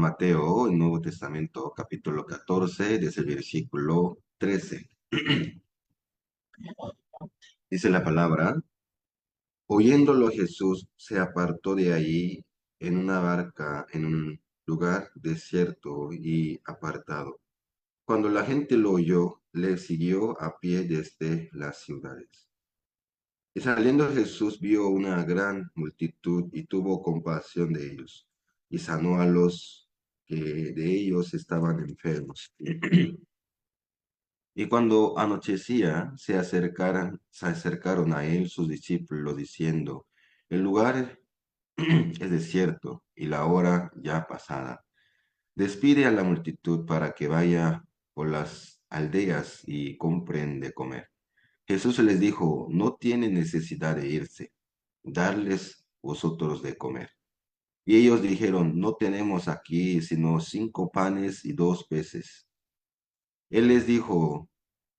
San Mateo, el Nuevo Testamento, capítulo 14, desde el versículo 13. Dice la palabra, oyéndolo Jesús se apartó de allí en una barca en un lugar desierto y apartado. Cuando la gente lo oyó, le siguió a pie desde las ciudades. Y saliendo Jesús vio una gran multitud y tuvo compasión de ellos, y sanó a los que de ellos estaban enfermos. Y cuando anochecía, se acercaron a él sus discípulos, diciendo, el lugar es desierto y la hora ya pasada. Despide a la multitud para que vaya por las aldeas y compren de comer. Jesús les dijo, no tienen necesidad de irse, darles vosotros de comer. Y ellos dijeron, no tenemos aquí sino 5 panes y 2 peces. Él les dijo,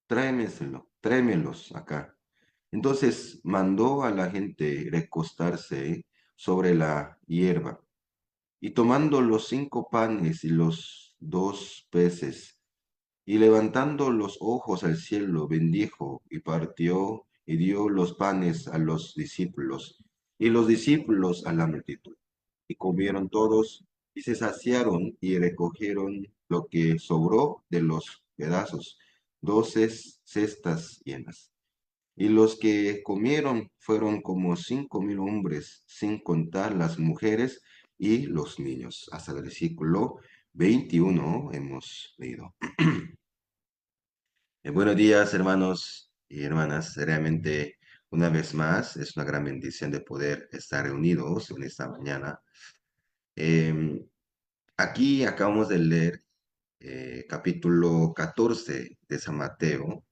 tráemelos acá. Entonces mandó a la gente recostarse sobre la hierba, y tomando los 5 panes y los 2 peces, y levantando los ojos al cielo, bendijo y partió y dio los panes a los discípulos, y los discípulos a la multitud. Y comieron todos, y se saciaron, y recogieron lo que sobró de los pedazos, 12 cestas llenas. Y los que comieron fueron como 5.000 hombres, sin contar las mujeres y los niños. Hasta el versículo 21 hemos leído. Buenos días, hermanos y hermanas. Realmente, una vez más, es una gran bendición de poder estar reunidos en esta mañana. Em, Aquí acabamos de leer capítulo 14 de San Mateo,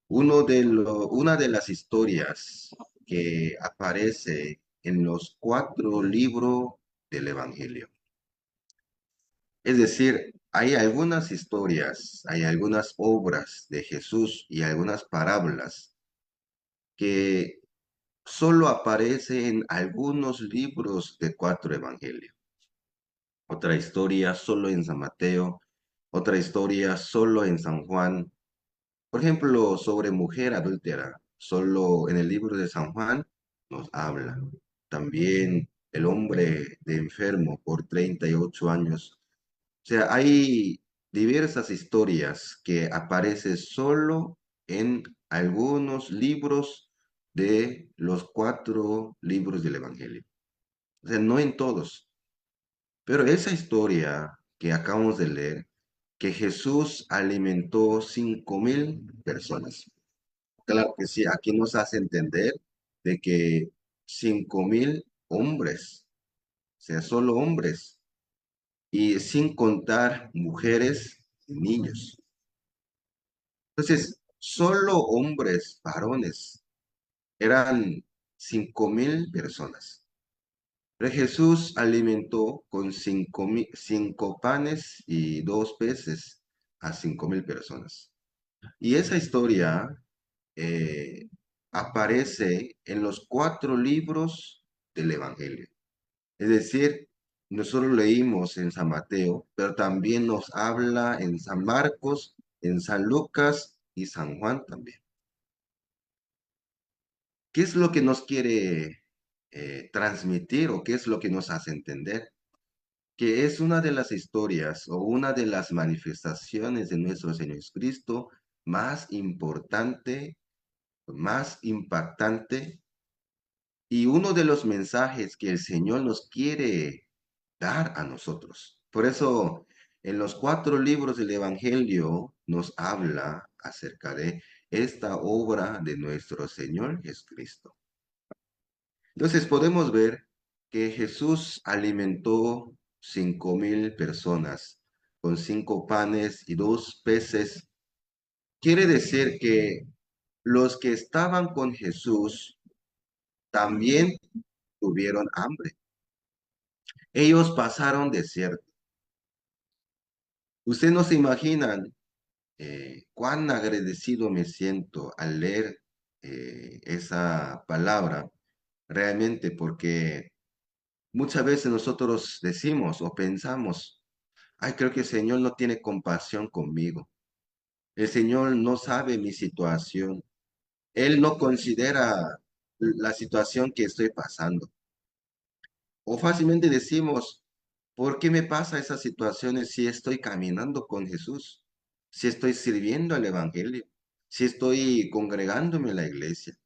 una de las historias que aparece en los 4 libros del Evangelio. Es decir, hay algunas historias, hay algunas obras de Jesús y algunas parábolas que solo aparecen en algunos libros de 4 evangelios. Otra historia solo en San Mateo, otra historia solo en San Juan. Por ejemplo, sobre mujer adúltera, solo en el libro de San Juan nos habla. También el hombre de enfermo por 38 años. O sea, hay diversas historias que aparecen solo en algunos libros de los 4 libros del Evangelio. O sea, no en todos. Pero esa historia que acabamos de leer, que Jesús alimentó 5.000 personas. Claro que sí, aquí nos hace entender de que 5.000 hombres, o sea, solo hombres, y sin contar mujeres y niños. Entonces, solo hombres, varones, eran 5.000 personas. Pero Jesús alimentó con 5 panes y 2 peces a 5.000 personas. Y esa historia eh, aparece en los 4 libros del Evangelio. Es decir, nosotros leímos en San Mateo, pero también nos habla en San Marcos, en San Lucas y San Juan también. ¿Qué es lo que nos quiere transmitir o qué es lo que nos hace entender? Que es una de las historias o una de las manifestaciones de nuestro Señor Jesucristo más importante, más impactante, y uno de los mensajes que el Señor nos quiere dar a nosotros. Por eso, en los 4 libros del Evangelio nos habla acerca de esta obra de nuestro Señor Jesucristo. Entonces podemos ver que Jesús alimentó 5.000 personas con 5 panes y 2 peces. Quiere decir que los que estaban con Jesús también tuvieron hambre. Ellos pasaron desierto. Ustedes no se imaginan cuán agradecido me siento al leer esa palabra, realmente, porque Muchas veces nosotros decimos o pensamos, ay, creo que el Señor no tiene compasión conmigo. El Señor no sabe mi situación. Él no considera la situación que estoy pasando. O fácilmente decimos, ¿por qué me pasa esas situaciones si estoy caminando con Jesús? Si estoy sirviendo al Evangelio, si estoy congregándome en la iglesia.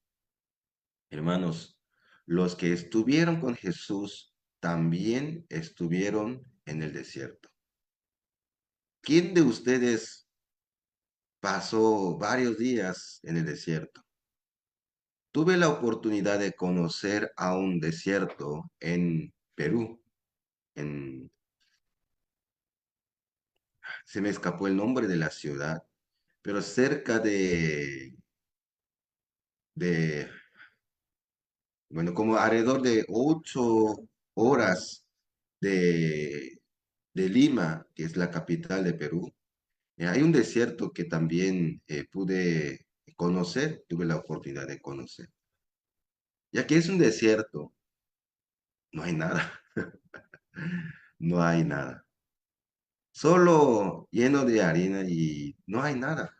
Hermanos, los que estuvieron con Jesús también estuvieron en el desierto. ¿Quién de ustedes pasó varios días en el desierto? Tuve la oportunidad de conocer a un desierto en Perú, en, se me escapó el nombre de la ciudad, pero cerca de, bueno, como alrededor de 8 horas de, de Lima, que es la capital de Perú. Hay un desierto que también pude conocer, tuve la oportunidad de conocer. Ya que es un desierto, no hay nada, no hay nada. Solo lleno de arena y no hay nada.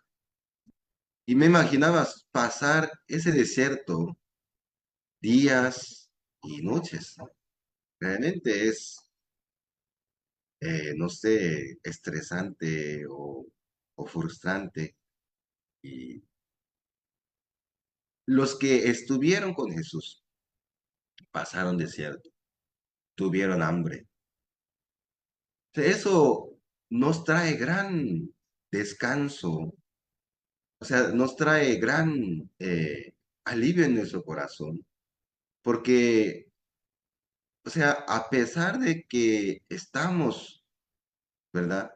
Y me imaginabas pasar ese desierto días y noches. Realmente es, no sé, estresante o frustrante. Y los que estuvieron con Jesús pasaron desierto, tuvieron hambre. O sea, eso nos trae gran descanso, o sea, nos trae gran alivio en nuestro corazón, porque, o sea, a pesar de que estamos, ¿verdad?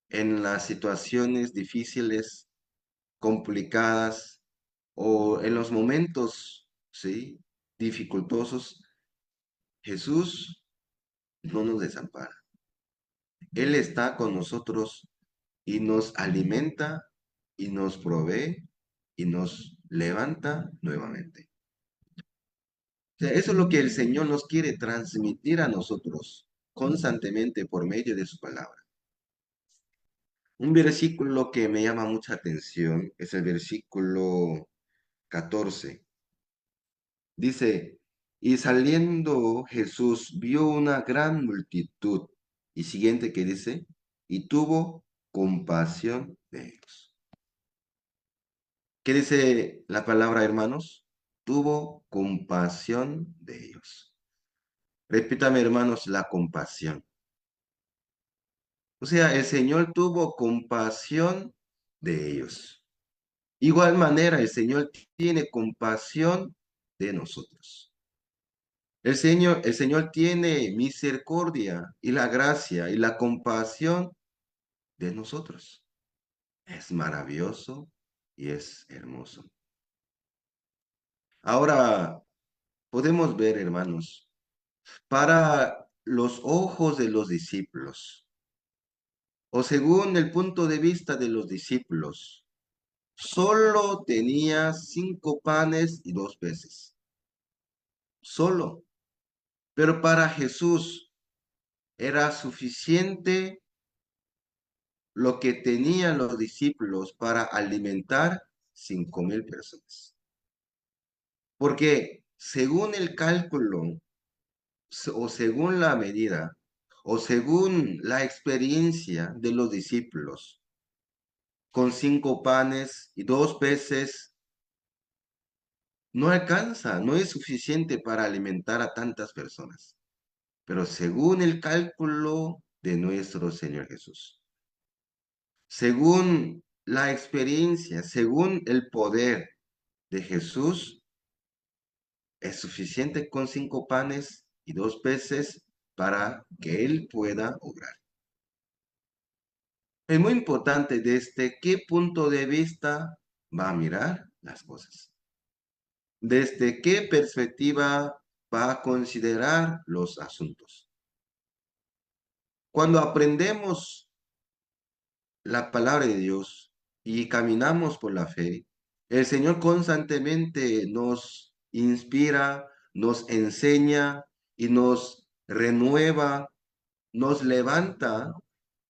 En las situaciones difíciles, complicadas o en los momentos, ¿sí? Dificultosos, Jesús no nos desampara. Él está con nosotros y nos alimenta y nos provee y nos levanta nuevamente. O sea, eso es lo que el Señor nos quiere transmitir a nosotros constantemente por medio de su palabra. Un versículo que me llama mucha atención es el versículo 14. Dice, y saliendo Jesús vio una gran multitud. Y siguiente que dice, y tuvo compasión de ellos. ¿Qué dice la palabra, hermanos? Tuvo compasión de ellos. Repítame, hermanos, la compasión. O sea, el Señor tuvo compasión de ellos. Igual manera, el Señor tiene compasión de nosotros. El Señor tiene misericordia y la gracia y la compasión de nosotros. Es maravilloso y es hermoso. Ahora podemos ver, hermanos, para los ojos de los discípulos, o según el punto de vista de los discípulos, solo tenía 5 panes y 2 peces. Solo. Pero para Jesús era suficiente lo que tenían los discípulos para alimentar 5.000 personas. Porque según el cálculo, o según la medida, o según la experiencia de los discípulos, con 5 panes y 2 peces, no alcanza, no es suficiente para alimentar a tantas personas. Pero según el cálculo de nuestro Señor Jesús, según la experiencia, según el poder de Jesús, es suficiente con 5 panes y 2 peces para que Él pueda obrar. Es muy importante desde qué punto de vista va a mirar las cosas, desde qué perspectiva va a considerar los asuntos. Cuando aprendemos la palabra de Dios y caminamos por la fe, el Señor constantemente nos inspira, nos enseña y nos renueva, nos levanta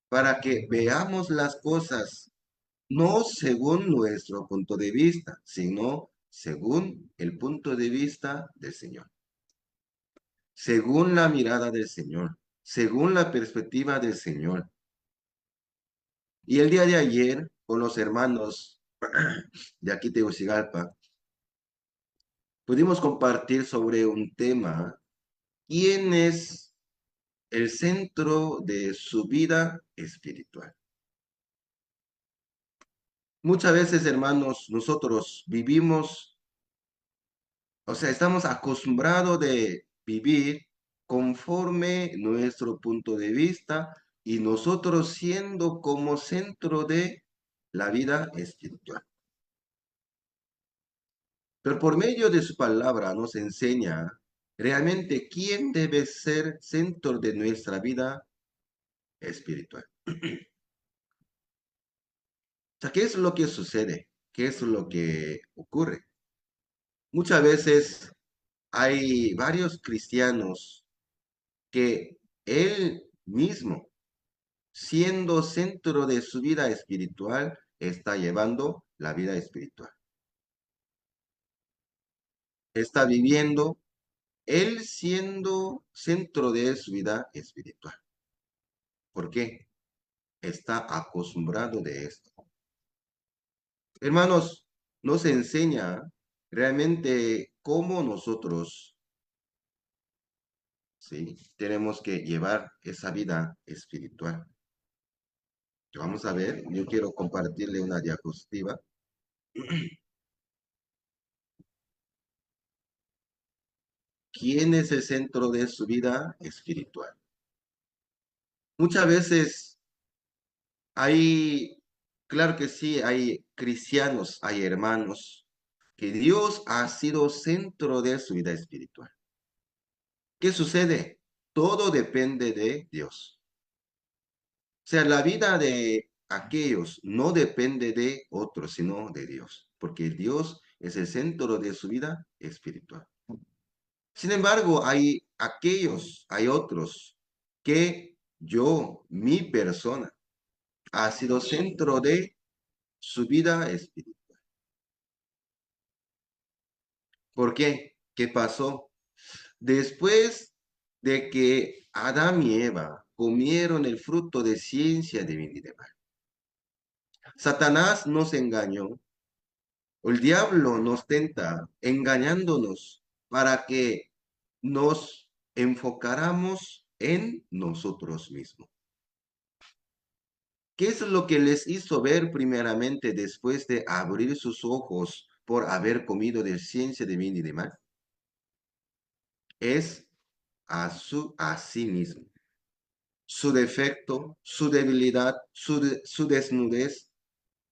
para que veamos las cosas no según nuestro punto de vista, sino según el punto de vista del Señor, según la mirada del Señor, según la perspectiva del Señor. Y el día de ayer, con los hermanos de aquí de Tegucigalpa, pudimos compartir sobre un tema: ¿quién es el centro de su vida espiritual? Muchas veces, hermanos, nosotros vivimos, o sea, estamos acostumbrados de vivir conforme nuestro punto de vista y nosotros siendo como centro de la vida espiritual. Pero por medio de su palabra nos enseña realmente quién debe ser centro de nuestra vida espiritual. O sea, ¿qué es lo que sucede? ¿Qué es lo que ocurre? Muchas veces hay varios cristianos que él mismo, siendo centro de su vida espiritual, está llevando la vida espiritual. Está viviendo él siendo centro de su vida espiritual. ¿Por qué? Está acostumbrado de esto. Hermanos, nos enseña realmente cómo nosotros, ¿sí?, tenemos que llevar esa vida espiritual. Vamos a ver, yo quiero compartirle una diapositiva. ¿Quién es el centro de su vida espiritual? Muchas veces hay, claro que sí, hay cristianos, hay hermanos, que Dios ha sido centro de su vida espiritual. ¿Qué sucede? Todo depende de Dios. O sea, la vida de aquellos no depende de otros, sino de Dios, porque Dios es el centro de su vida espiritual. Sin embargo, hay otros que mi persona, ha sido centro de su vida espiritual. ¿Por qué? ¿Qué pasó? Después de que Adán y Eva comieron el fruto de ciencia divina y de mal, Satanás nos engañó, o el diablo nos tenta engañándonos para que nos enfocáramos en nosotros mismos. ¿Qué es lo que les hizo ver primeramente después de abrir sus ojos por haber comido de ciencia de bien y de mal? Es a sí mismo. Su defecto, su debilidad, su desnudez.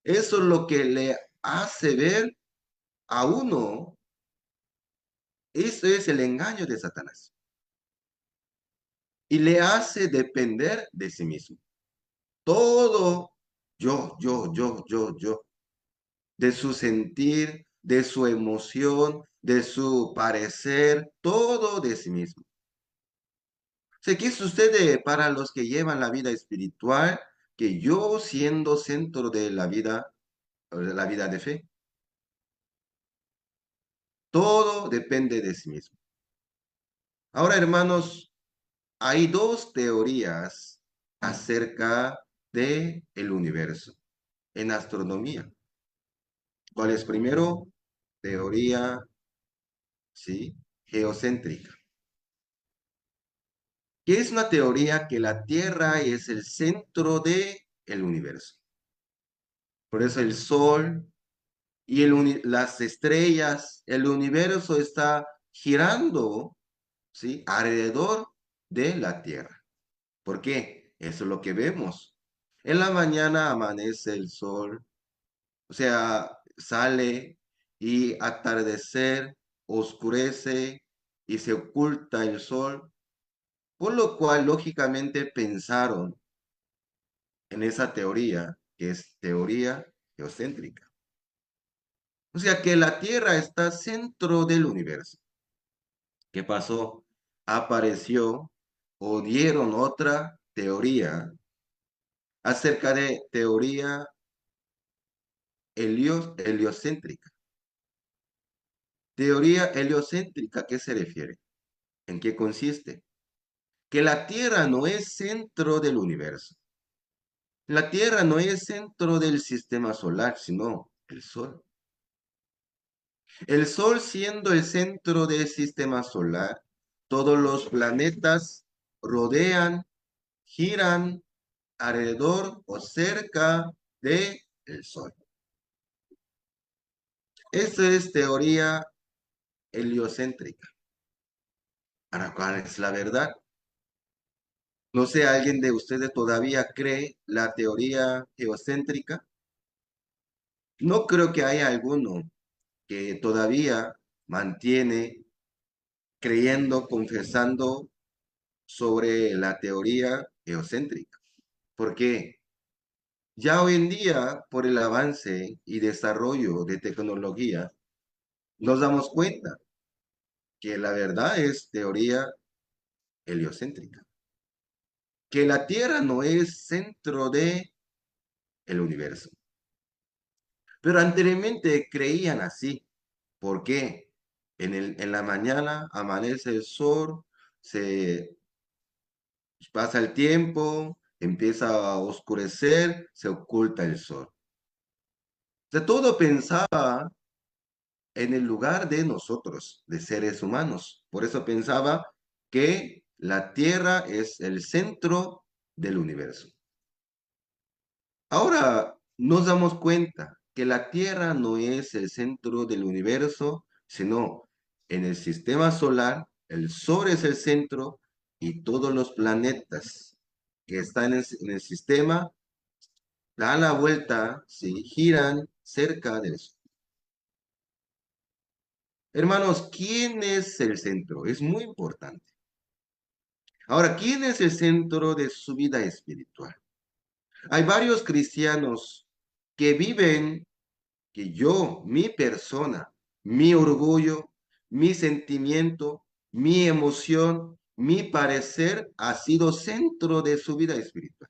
Eso es lo que le hace ver a uno. Eso es el engaño de Satanás. Y le hace depender de sí mismo. Todo yo, de su sentir, de su emoción, de su parecer, todo de sí mismo. Sé qué sucede para los que llevan la vida espiritual, que yo siendo centro de la vida de fe, todo depende de sí mismo. Ahora, hermanos, hay dos teorías acerca de el universo en astronomía. ¿Cuál es primero? Teoría, sí, geocéntrica, que es una teoría que la Tierra es el centro de el universo. Por eso el Sol y las estrellas, el universo está girando, ¿sí?, alrededor de la Tierra. ¿Por qué? Eso es lo que vemos. En la mañana amanece el sol, o sea, sale y atardecer, oscurece y se oculta el sol, por lo cual lógicamente pensaron en esa teoría, que es teoría geocéntrica. O sea que la Tierra está centro del universo. ¿Qué pasó? Apareció o dieron otra teoría acerca de teoría heliocéntrica. Teoría heliocéntrica, ¿a qué se refiere? ¿En qué consiste? Que la Tierra no es centro del universo. La Tierra no es centro del sistema solar, sino el Sol. El Sol siendo el centro del sistema solar, todos los planetas rodean, giran alrededor o cerca de el Sol. Esa es teoría heliocéntrica. Ahora, ¿cuál es la verdad? No sé, ¿alguien de ustedes todavía cree la teoría geocéntrica? No creo que haya alguno que todavía mantiene creyendo, confesando sobre la teoría geocéntrica. ¿Por qué? Ya hoy en día, por el avance y desarrollo de tecnología, nos damos cuenta que la verdad es teoría heliocéntrica, que la Tierra no es centro de el universo. Pero anteriormente creían así. ¿Por qué? En la mañana amanece el sol, se pasa el tiempo, empieza a oscurecer, se oculta el sol. De todo pensaba en el lugar de nosotros, de seres humanos. Por eso pensaba que la Tierra es el centro del universo. Ahora nos damos cuenta que la Tierra no es el centro del universo, sino en el sistema solar, el Sol es el centro y todos los planetas que están en el sistema dan la vuelta, sí, giran cerca del Sol. Hermanos, ¿quién es el centro? Es muy importante. Ahora, ¿quién es el centro de su vida espiritual? Hay varios cristianos que viven que yo, mi persona, mi orgullo, mi sentimiento, mi emoción, mi parecer ha sido centro de su vida espiritual.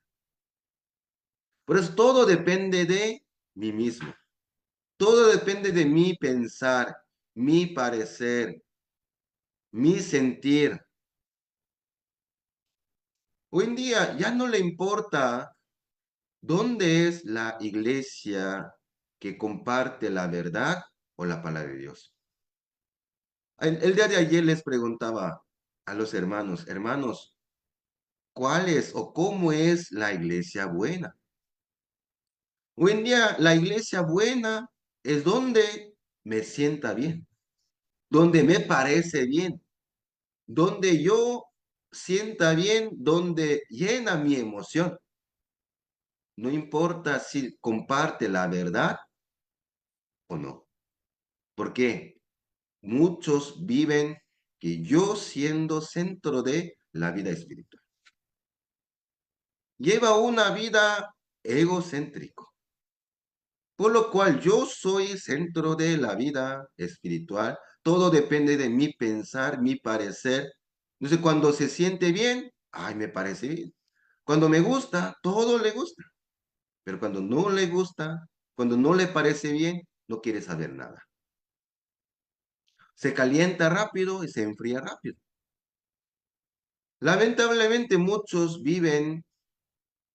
Por eso todo depende de mí mismo. Todo depende de mi pensar, mi parecer, mi sentir. Hoy en día ya no le importa dónde es la iglesia que comparte la verdad o la palabra de Dios. El día de ayer les preguntaba a los hermanos, hermanos, ¿cuál es o cómo es la iglesia buena? Hoy en día la iglesia buena es donde me sienta bien, donde me parece bien, donde yo sienta bien, donde llena mi emoción. No importa si comparte la verdad o no. ¿Por qué? Muchos viven que yo siendo centro de la vida espiritual. Lleva una vida egocéntrico, por lo cual yo soy centro de la vida espiritual. Todo depende de mi pensar, mi parecer. Entonces, cuando se siente bien, ay, me parece bien. Cuando me gusta, todo le gusta. Pero cuando no le gusta, cuando no le parece bien, no quiere saber nada. Se calienta rápido y se enfría rápido. Lamentablemente muchos viven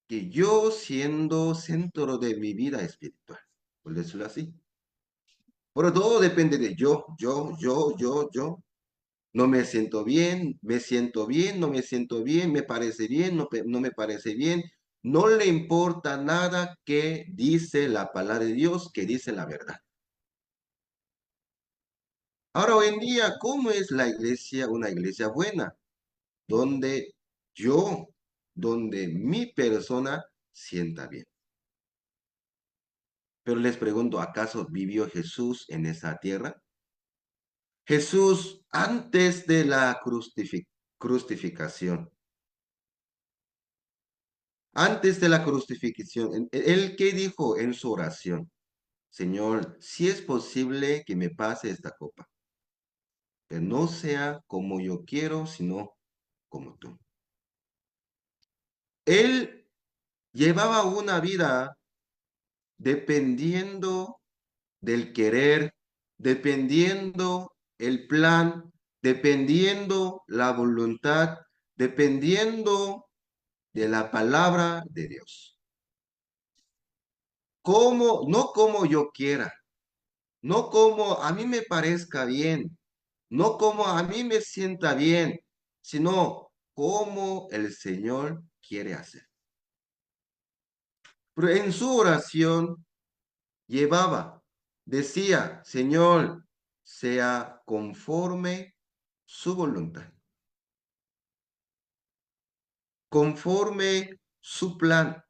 que yo siendo centro de mi vida espiritual, por decirlo así. Pero todo depende de yo. No me siento bien, me siento bien, no me siento bien, me parece bien, no me parece bien. No le importa nada que dice la palabra de Dios, que dice la verdad. Ahora, hoy en día, ¿cómo es la iglesia? Una iglesia buena, donde yo, donde mi persona sienta bien. Pero les pregunto, ¿acaso vivió Jesús en esa tierra? Jesús antes de la crucificación, antes de la crucifixión, ¿él qué dijo en su oración? Señor, si es posible que me pase esta copa, que no sea como yo quiero, sino como tú. Él llevaba una vida dependiendo del querer, dependiendo el plan, dependiendo la voluntad, dependiendo de la palabra de Dios. Como, no como yo quiera, no como a mí me parezca bien, no como a mí me sienta bien, sino como el Señor quiere hacer. Pero en su oración llevaba, decía, Señor, sea conforme su voluntad, conforme su plan.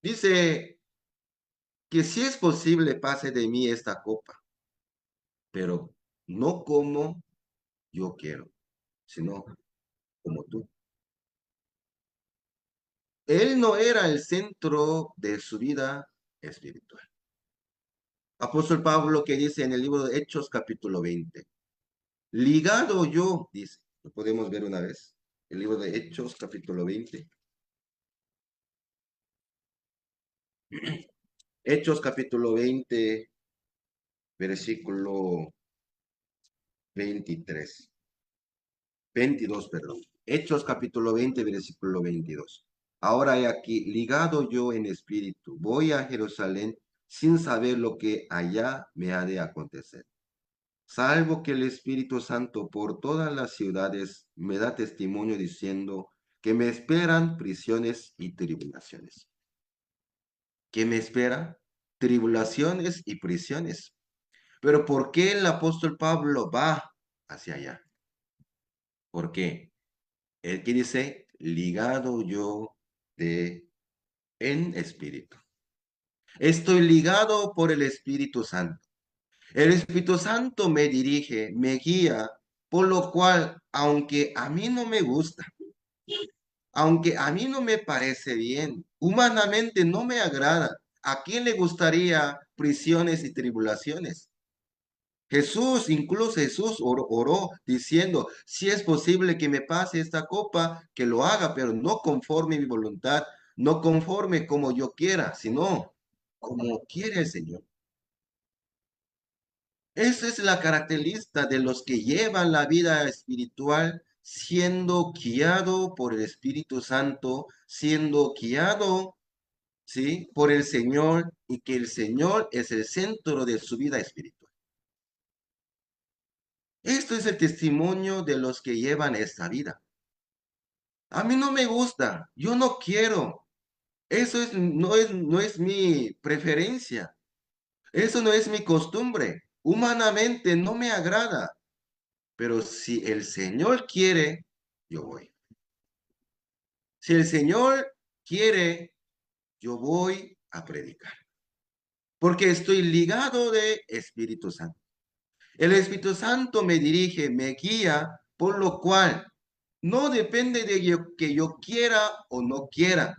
Dice que si es posible pase de mí esta copa, pero no como yo quiero, sino como tú. Él no era el centro de su vida espiritual. Apóstol Pablo que dice en el libro de Hechos capítulo 20, ligado yo, dice, lo podemos ver una vez, el libro de Hechos capítulo 20, Hechos capítulo 20, versículo 23, 22, perdón. Hechos capítulo 20, versículo 22. Ahora he aquí, ligado yo en espíritu, voy a Jerusalén sin saber lo que allá me ha de acontecer, salvo que el Espíritu Santo por todas las ciudades me da testimonio diciendo que me esperan prisiones y tribulaciones. ¿Qué me espera? Tribulaciones y prisiones. Pero ¿por qué el apóstol Pablo va hacia allá? ¿Por qué? Él que dice, ligado yo de en espíritu. Estoy ligado por el Espíritu Santo. El Espíritu Santo me dirige, me guía, por lo cual, aunque a mí no me gusta, aunque a mí no me parece bien, humanamente no me agrada, ¿a quién le gustaría prisiones y tribulaciones? Jesús, incluso Jesús oró diciendo, si es posible que me pase esta copa, que lo haga, pero no conforme mi voluntad, no conforme como yo quiera, sino como quiere el Señor. Esa es la característica de los que llevan la vida espiritual siendo guiado por el Espíritu Santo, siendo guiado, ¿sí? Por el Señor y que el Señor es el centro de su vida espiritual. Esto es el testimonio de los que llevan esta vida. A mí no me gusta, yo no quiero. Eso no es mi preferencia. Eso no es mi costumbre. Humanamente no me agrada. Pero si el Señor quiere, yo voy. Si el Señor quiere, yo voy a predicar. Porque estoy ligado de Espíritu Santo. El Espíritu Santo me dirige, me guía, por lo cual no depende de que yo quiera o no quiera.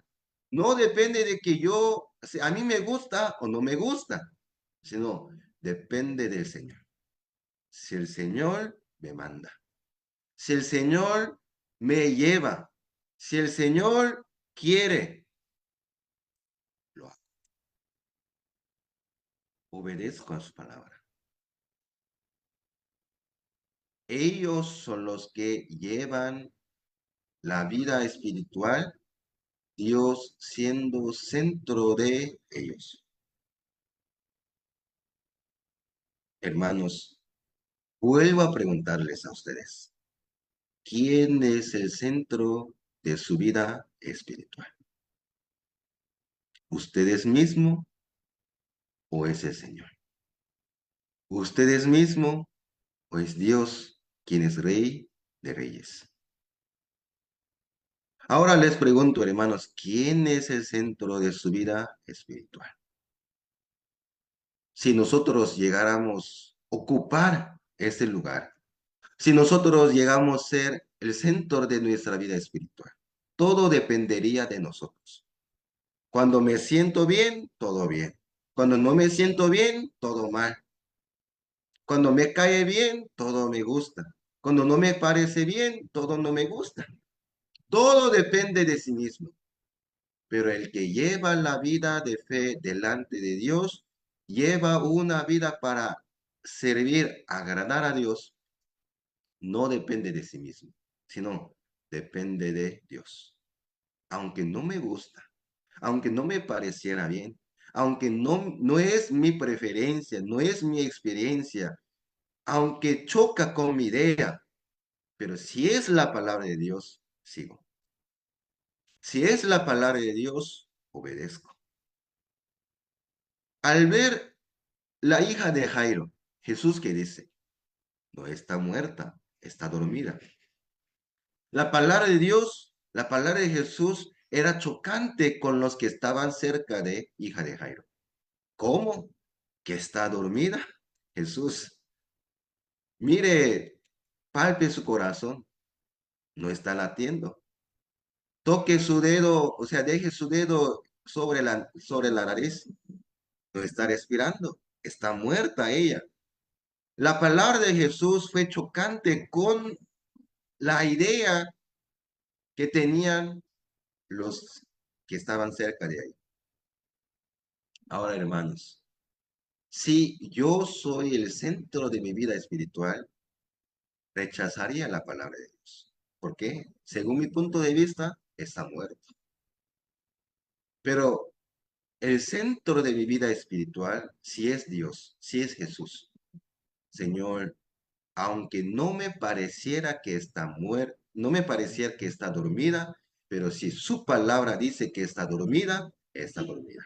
No depende de que yo, si a mí me gusta o no me gusta, sino depende del Señor. Si el Señor me manda, si el Señor me lleva, si el Señor quiere, lo hago. Obedezco a su palabra. Ellos son los que llevan la vida espiritual, Dios siendo centro de ellos. Hermanos, vuelvo a preguntarles a ustedes, ¿quién es el centro de su vida espiritual? ¿Ustedes mismos o es el Señor? ¿Ustedes mismos o es Dios quien es Rey de Reyes? Ahora les pregunto, hermanos, ¿quién es el centro de su vida espiritual? Si nosotros llegáramos a ocupar ese lugar, si nosotros llegamos a ser el centro de nuestra vida espiritual, todo dependería de nosotros. Cuando me siento bien, todo bien. Cuando no me siento bien, todo mal. Cuando me cae bien, todo me gusta. Cuando no me parece bien, todo no me gusta. Todo depende de sí mismo. Pero el que lleva la vida de fe delante de Dios, lleva una vida para servir, agradar a Dios, no depende de sí mismo, sino depende de Dios. Aunque no me gusta, aunque no me pareciera bien, aunque no es mi preferencia, no es mi experiencia, aunque choca con mi idea, pero si es la palabra de Dios, sigo. Si es la palabra de Dios, obedezco. Al ver la hija de Jairo, Jesús que dice, no está muerta, está dormida. La palabra de Dios, la palabra de Jesús era chocante con los que estaban cerca de hija de Jairo. ¿Cómo? ¿Que está dormida? Jesús, mire, palpe su corazón, no está latiendo. Toque su dedo, o sea, deje su dedo sobre la nariz, no está respirando, está muerta ella. La palabra de Jesús fue chocante con la idea que tenían los que estaban cerca de ahí. Ahora, hermanos, si yo soy el centro de mi vida espiritual, rechazaría la palabra de Dios. ¿Por qué? Según mi punto de vista, está muerto. Pero el centro de mi vida espiritual, si es Dios, si es Jesús. Señor, aunque no me pareciera que está muerta, no me pareciera que está dormida, pero si su palabra dice que está dormida, está dormida.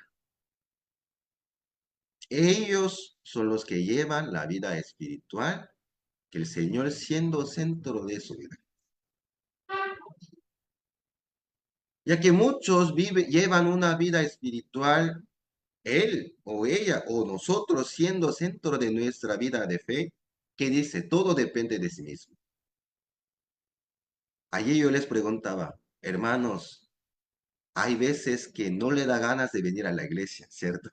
Ellos son los que llevan la vida espiritual, que el Señor siendo centro de su vida. Ya que muchos llevan una vida espiritual, él o ella o nosotros siendo centro de nuestra vida de fe, que dice, todo depende de sí mismo. Allí yo les preguntaba, hermanos, hay veces que no le da ganas de venir a la iglesia, ¿cierto?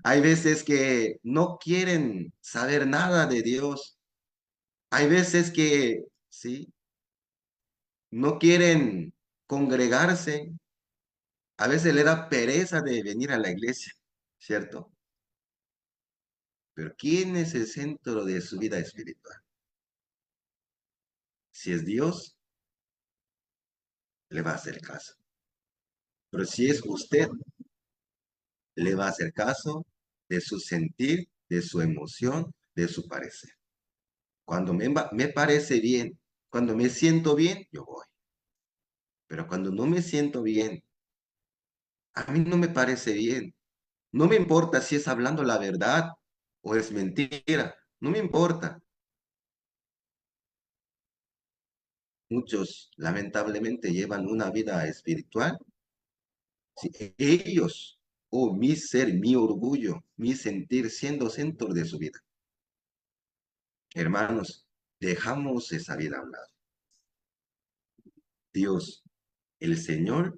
Hay veces que no quieren saber nada de Dios. Hay veces que, sí, no quieren congregarse. A veces le da pereza de venir a la iglesia, ¿cierto? Pero ¿quién es el centro de su vida espiritual? Si es Dios, le va a hacer caso. Pero si es usted, le va a hacer caso de su sentir, de su emoción, de su parecer. Cuando me parece bien, cuando me siento bien, yo voy. Pero cuando no me siento bien, a mí no me parece bien. No me importa si es hablando la verdad o es mentira. No me importa. Muchos lamentablemente llevan una vida espiritual. Si ellos, mi ser, mi orgullo, mi sentir siendo centro de su vida. Hermanos, dejamos esa vida a un lado. Dios, el Señor,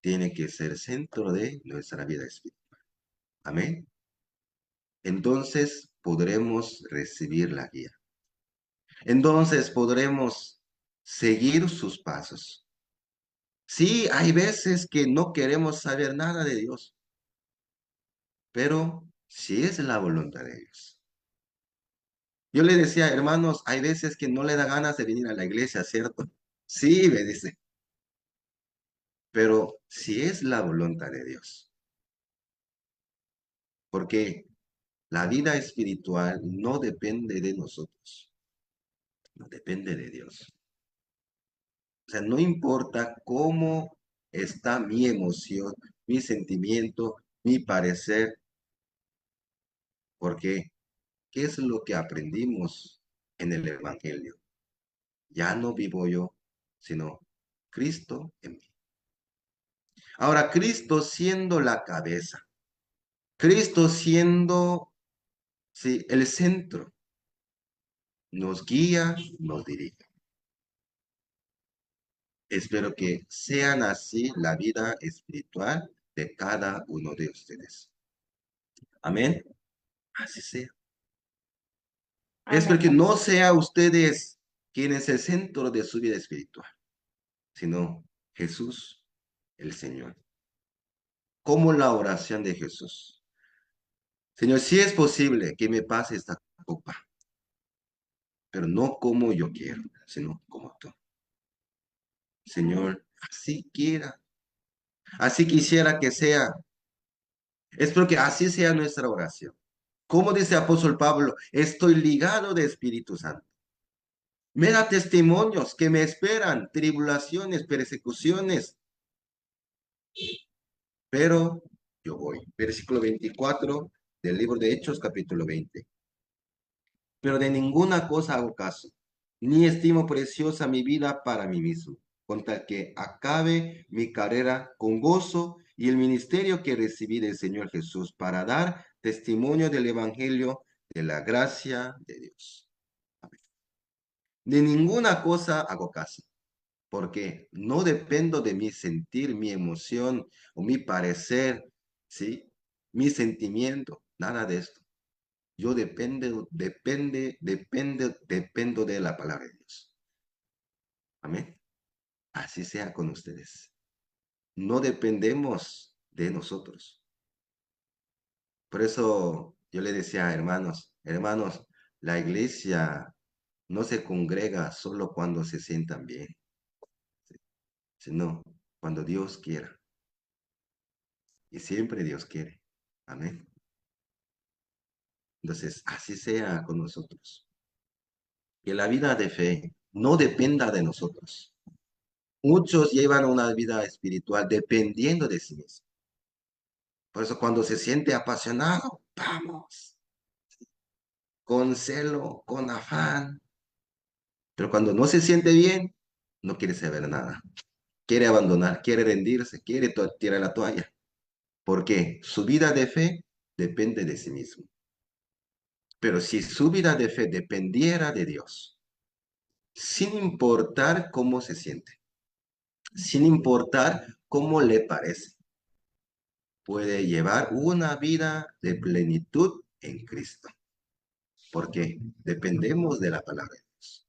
tiene que ser centro de nuestra vida espiritual. Amén. Entonces podremos recibir la guía. Entonces podremos seguir sus pasos. Sí, hay veces que no queremos saber nada de Dios, pero si es la voluntad de Dios. Yo le decía, hermanos, hay veces que no le da ganas de venir a la iglesia, ¿cierto? Sí, me dice, pero si es la voluntad de Dios, porque la vida espiritual no depende de nosotros, no depende de Dios. O sea, no importa cómo está mi emoción, mi sentimiento, mi parecer, porque ¿qué es lo que aprendimos en el Evangelio? Ya no vivo yo, sino Cristo en mí. Ahora, Cristo siendo la cabeza, Cristo siendo, sí, el centro, nos guía, nos dirige. Espero que sean así la vida espiritual de cada uno de ustedes. Amén. Así sea. Espero que Amén. no sea ustedes quien es el centro de su vida espiritual. sino Jesús, el Señor. Como la oración de Jesús. Señor, si es posible que me pase esta copa, pero no como yo quiero, sino como tú. Señor, así quiera, así quisiera que sea. Espero que así sea nuestra oración. Como dice apóstol Pablo, estoy ligado de Espíritu Santo. Me da testimonios que me esperan, tribulaciones, persecuciones, pero yo voy. Versículo 24 del libro de Hechos, capítulo 20. Pero de ninguna cosa hago caso, ni estimo preciosa mi vida para mí mismo, con tal que acabe mi carrera con gozo y el ministerio que recibí del Señor Jesús para dar testimonio del Evangelio de la gracia de Dios. Amén. De ninguna cosa hago caso, porque no dependo de mi sentir, mi emoción o mi parecer, ¿sí? Mi sentimiento, nada de esto. Yo dependo de la palabra de Dios. Amén. Así sea con ustedes. No dependemos de nosotros. Por eso yo le decía a hermanos, la iglesia no se congrega solo cuando se sientan bien, sino cuando Dios quiera. Y siempre Dios quiere. Amén. Entonces, así sea con nosotros. Que la vida de fe no dependa de nosotros. Muchos llevan una vida espiritual dependiendo de sí mismos. Por eso cuando se siente apasionado, vamos, con celo, con afán. Pero cuando no se siente bien, no quiere saber nada. Quiere abandonar, quiere rendirse, quiere tirar la toalla. Porque su vida de fe depende de sí mismo. Pero si su vida de fe dependiera de Dios, sin importar cómo se siente, sin importar cómo le parece, puede llevar una vida de plenitud en Cristo, porque dependemos de la palabra de Dios.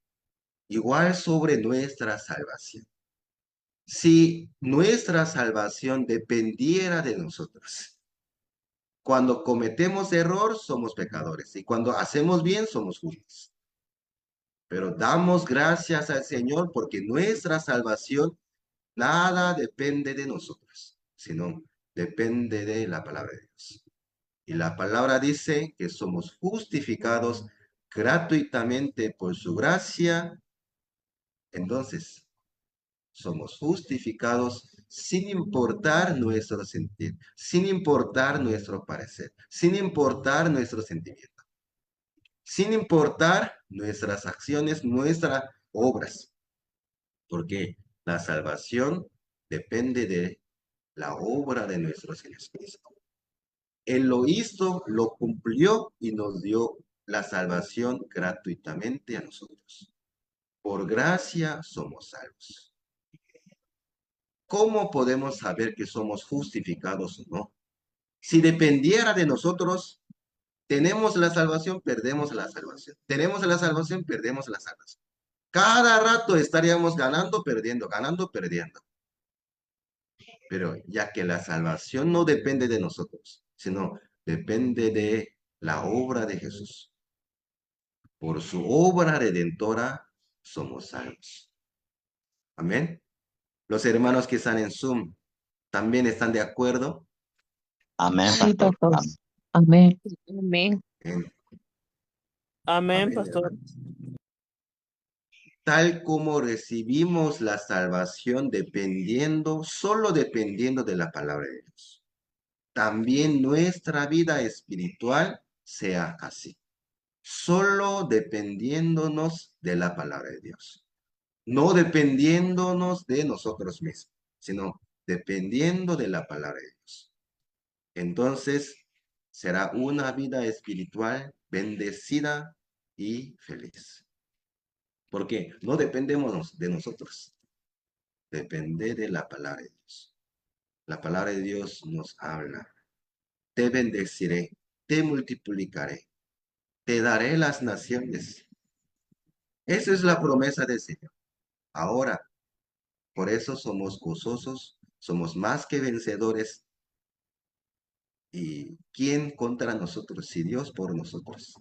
Igual sobre nuestra salvación. Si nuestra salvación dependiera de nosotros, cuando cometemos error somos pecadores y cuando hacemos bien somos justos. Pero damos gracias al Señor porque nuestra salvación nada depende de nosotros, sino depende de la palabra de Dios. Y la palabra dice que somos justificados gratuitamente por su gracia. Entonces, somos justificados sin importar nuestro sentir, sin importar nuestro parecer, sin importar nuestro sentimiento, sin importar nuestras acciones, nuestras obras, porque la salvación depende de la obra de nuestro Señor Jesucristo. Él lo hizo, lo cumplió y nos dio la salvación gratuitamente a nosotros. Por gracia somos salvos. ¿Cómo podemos saber que somos justificados o no? Si dependiera de nosotros, tenemos la salvación, perdemos la salvación. Tenemos la salvación, perdemos la salvación. Cada rato estaríamos ganando, perdiendo, ganando, perdiendo. Pero ya que la salvación no depende de nosotros, sino depende de la obra de Jesús. Por su obra redentora somos salvos. Amén. Los hermanos que están en Zoom también están de acuerdo. Amén, Sí, pastor. pastor. Amén. Amén. Amén. En- Amén, Amén, pastor. hermanos. Tal como recibimos la salvación dependiendo, solo dependiendo de la palabra de Dios. También nuestra vida espiritual sea así. Solo dependiéndonos de la palabra de Dios. No dependiéndonos de nosotros mismos, sino dependiendo de la palabra de Dios. Entonces, será una vida espiritual bendecida y feliz. Porque no dependemos de nosotros, depende de la palabra de Dios. La palabra de Dios nos habla. Te bendeciré, te multiplicaré, te daré las naciones. Esa es la promesa del Señor. Ahora, Por eso somos gozosos, somos más que vencedores. ¿Y quién contra nosotros? Si Dios por nosotros.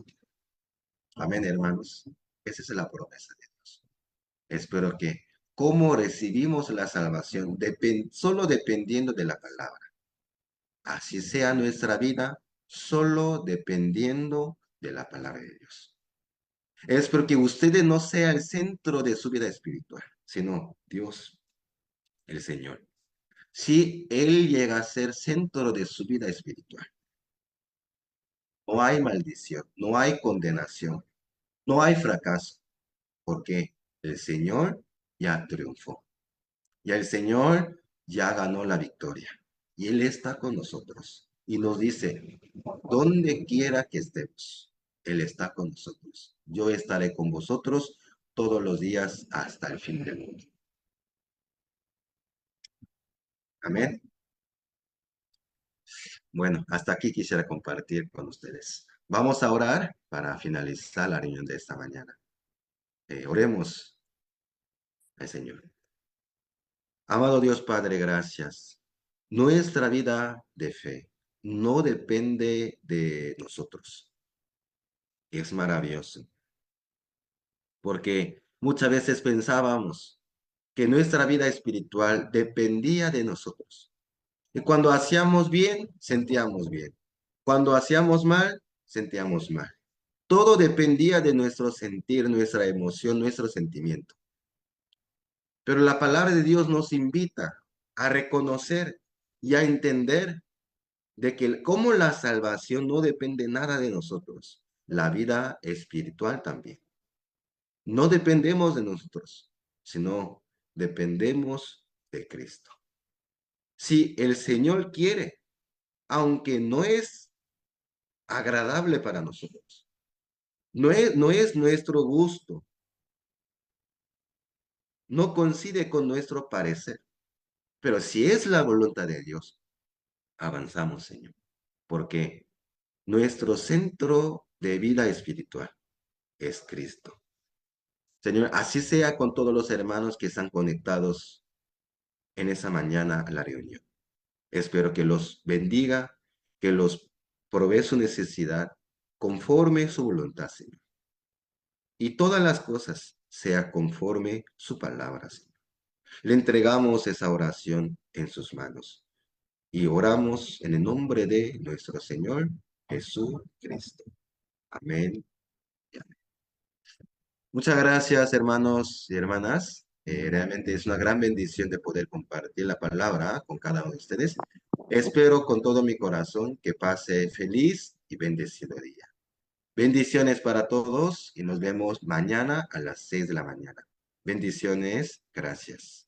Amén, hermanos. Esa es la promesa de Dios. Espero que cómo recibimos la salvación, solo dependiendo de la palabra. Así sea nuestra vida, solo dependiendo de la palabra de Dios. Espero que ustedes no sea el centro de su vida espiritual, sino Dios, el Señor. Si Él llega a ser centro de su vida espiritual, no hay maldición, no hay condenación, no hay fracaso, porque el Señor ya triunfó. Y el Señor ya ganó la victoria. Y Él está con nosotros. Y nos dice, donde quiera que estemos, Él está con nosotros. Yo estaré con vosotros todos los días hasta el fin del mundo. Amén. Bueno, hasta aquí quisiera compartir con ustedes. Vamos a orar para finalizar la reunión de esta mañana. Oremos al Señor. Amado Dios Padre, gracias. Nuestra vida de fe no depende de nosotros. Es maravilloso, porque muchas veces pensábamos que nuestra vida espiritual dependía de nosotros. Y cuando hacíamos bien, sentíamos bien. Cuando hacíamos mal, sentíamos mal. Todo dependía de nuestro sentir, nuestra emoción, nuestro sentimiento. Pero la palabra de Dios nos invita a reconocer y a entender de que como la salvación no depende nada de nosotros, la vida espiritual también. No dependemos de nosotros, sino dependemos de Cristo. Si el Señor quiere, aunque no es agradable para nosotros, no es nuestro gusto, no coincide con nuestro parecer, pero si es la voluntad de Dios, avanzamos, Señor, porque nuestro centro de vida espiritual es Cristo. Señor, así sea con todos los hermanos que están conectados en esa mañana a la reunión. Espero que los bendiga, que los provee su necesidad conforme su voluntad, Señor. Y todas las cosas sea conforme su palabra, Señor. Le entregamos esa oración en sus manos y oramos en el nombre de nuestro Señor Jesucristo. Amén. Muchas gracias, hermanos y hermanas. Realmente es una gran bendición de poder compartir la palabra con cada uno de ustedes. Espero con todo mi corazón que pase feliz y bendecido día. Bendiciones para todos y nos vemos mañana a las 6 de la mañana. Bendiciones. Gracias.